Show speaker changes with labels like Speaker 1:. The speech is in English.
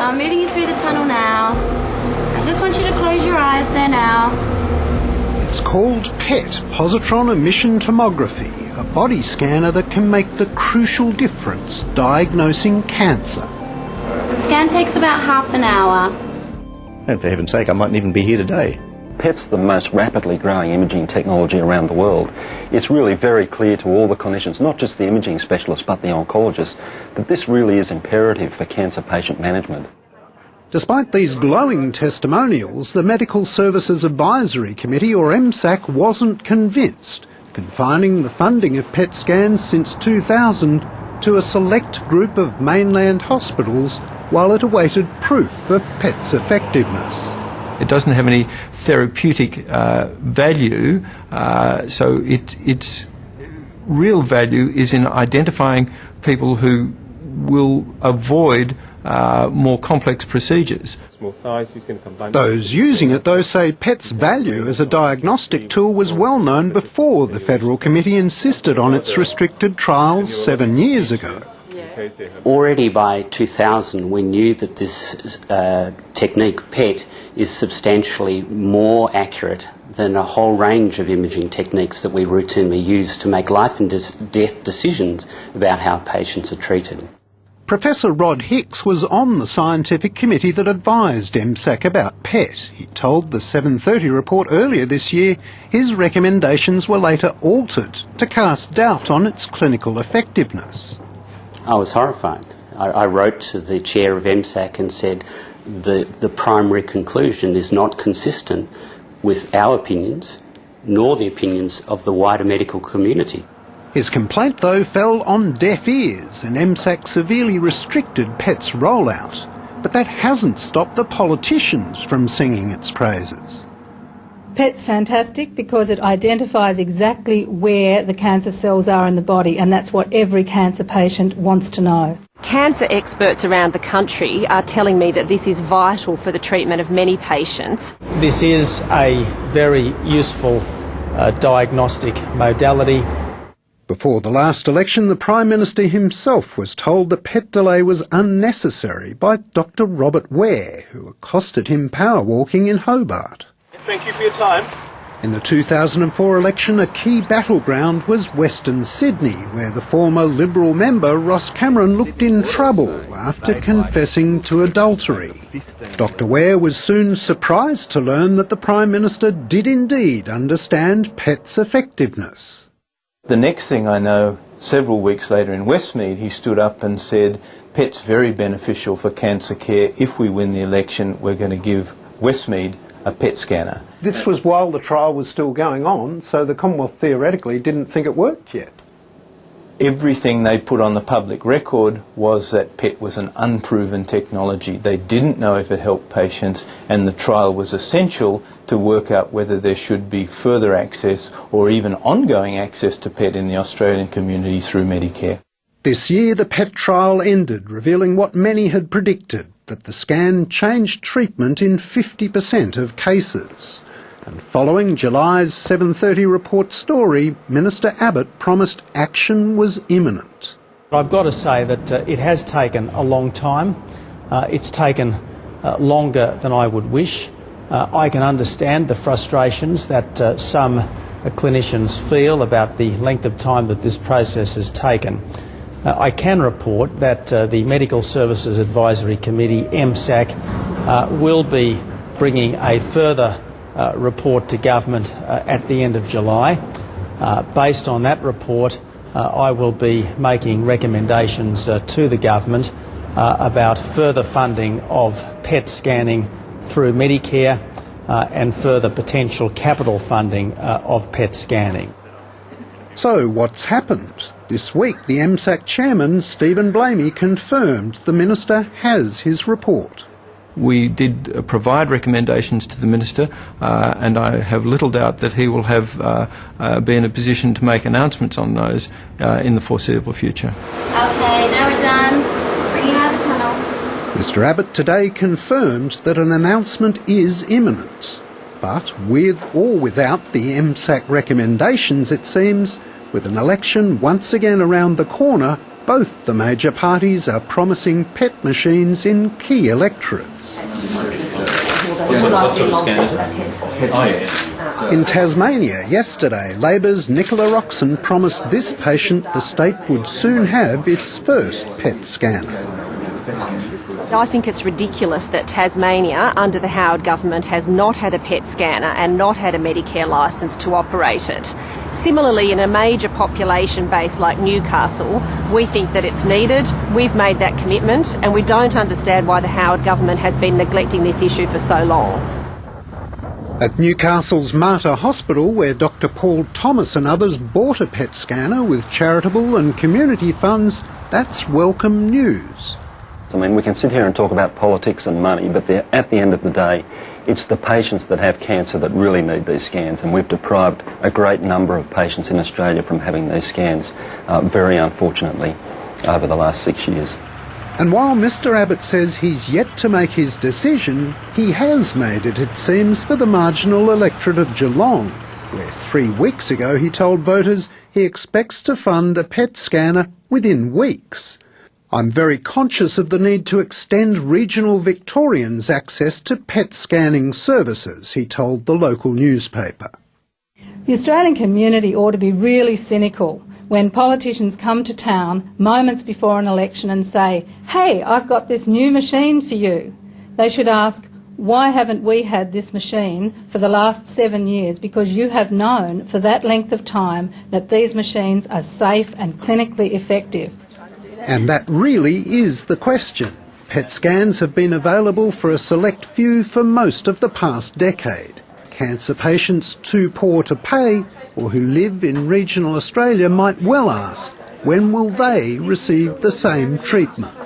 Speaker 1: I'm moving you through the tunnel now. I just want you to close your eyes there now.
Speaker 2: It's called PET, positron emission tomography, a body scanner that can make the crucial difference diagnosing cancer.
Speaker 1: The scan takes about half an hour.
Speaker 3: And for heaven's sake, I mightn't even be here today.
Speaker 4: PET's the most rapidly growing imaging technology around the world. It's really very clear to all the clinicians, not just the imaging specialists but the oncologists, that this really is imperative for cancer patient management.
Speaker 2: Despite these glowing testimonials, the Medical Services Advisory Committee, or MSAC, wasn't convinced, confining the funding of PET scans since 2000 to a select group of mainland hospitals while it awaited proof of PET's effectiveness.
Speaker 5: It doesn't have any therapeutic value, so its real value is in identifying people who will avoid more complex procedures.
Speaker 2: Those using it, though, say PET's value as a diagnostic tool was well known before the Federal Committee insisted on its restricted trials 7 years ago.
Speaker 6: Already by 2000 we knew that this technique, PET, is substantially more accurate than a whole range of imaging techniques that we routinely use to make life and death decisions about how patients are treated.
Speaker 2: Professor Rod Hicks was on the scientific committee that advised MSAC about PET. He told the 7:30 report earlier this year his recommendations were later altered to cast doubt on its clinical effectiveness.
Speaker 6: I was horrified. I wrote to the chair of MSAC and said the primary conclusion is not consistent with our opinions nor the opinions of the wider medical community.
Speaker 2: His complaint, though, fell on deaf ears, and MSAC severely restricted PET's rollout. But that hasn't stopped the politicians from singing its praises.
Speaker 7: PET's fantastic because it identifies exactly where the cancer cells are in the body, and that's what every cancer patient wants to know.
Speaker 8: Cancer experts around the country are telling me that this is vital for the treatment of many patients.
Speaker 9: This is a very useful diagnostic modality.
Speaker 2: Before the last election, the Prime Minister himself was told the PET delay was unnecessary by Dr. Robert Ware, who accosted him power-walking in Hobart.
Speaker 10: Thank you for your time.
Speaker 2: In the 2004 election, a key battleground was Western Sydney, where the former Liberal member Ross Cameron looked in trouble after confessing to adultery. Dr. Ware was soon surprised to learn that the Prime Minister did indeed understand PET's effectiveness.
Speaker 11: The next thing I know, several weeks later in Westmead, he stood up and said, PET's very beneficial for cancer care. If we win the election, we're going to give Westmead a PET scanner.
Speaker 2: This was while the trial was still going on, so the Commonwealth theoretically didn't think it worked yet.
Speaker 11: Everything they put on the public record was that PET was an unproven technology. They didn't know if it helped patients, and the trial was essential to work out whether there should be further access or even ongoing access to PET in the Australian community through Medicare.
Speaker 2: This year the PET trial ended, revealing what many had predicted, that the scan changed treatment in 50% of cases. And following July's 7:30 report story, Minister Abbott promised action was imminent.
Speaker 9: I've got to say that it has taken a long time. It's taken longer than I would wish. I can understand the frustrations that some clinicians feel about the length of time that this process has taken. I can report that the Medical Services Advisory Committee, MSAC, will be bringing a further report to government at the end of July. Based on that report, I will be making recommendations to the government about further funding of PET scanning through Medicare and further potential capital funding of PET scanning.
Speaker 2: So what's happened? This week the MSAC chairman, Stephen Blamey, confirmed the minister has his report.
Speaker 5: We did provide recommendations to the Minister, and I have little doubt that he will be in a position to make announcements on those in the foreseeable future.
Speaker 1: Okay, now we're done. Let's bring you out of the tunnel.
Speaker 2: Mr Abbott today confirmed that an announcement is imminent. But with or without the MSAC recommendations, it seems, with an election once again around the corner, Both the major parties are promising PET machines in key electorates. In Tasmania yesterday, Labor's Nicola Roxon promised this patient the state would soon have its first PET scanner.
Speaker 8: I think it's ridiculous that Tasmania, under the Howard government, has not had a PET scanner and not had a Medicare licence to operate it. Similarly, in a major population base like Newcastle, we think that it's needed. We've made that commitment, and we don't understand why the Howard government has been neglecting this issue for so long.
Speaker 2: At Newcastle's Mater Hospital, where Dr Paul Thomas and others bought a PET scanner with charitable and community funds, that's welcome news.
Speaker 4: I mean, we can sit here and talk about politics and money, but at the end of the day, it's the patients that have cancer that really need these scans, and we've deprived a great number of patients in Australia from having these scans, very unfortunately, over the last 6 years.
Speaker 2: And while Mr Abbott says he's yet to make his decision, he has made it, it seems, for the marginal electorate of Geelong, where 3 weeks ago he told voters he expects to fund a PET scanner within weeks. I'm very conscious of the need to extend regional Victorians access to PET scanning services, he told the local newspaper.
Speaker 7: The Australian community ought to be really cynical when politicians come to town moments before an election and say, "Hey, I've got this new machine for you." They should ask, why haven't we had this machine for the last 7 years? Because you have known for that length of time that these machines are safe and clinically effective.
Speaker 2: And that really is the question. PET scans have been available for a select few for most of the past decade. Cancer patients too poor to pay or who live in regional Australia might well ask, when will they receive the same treatment?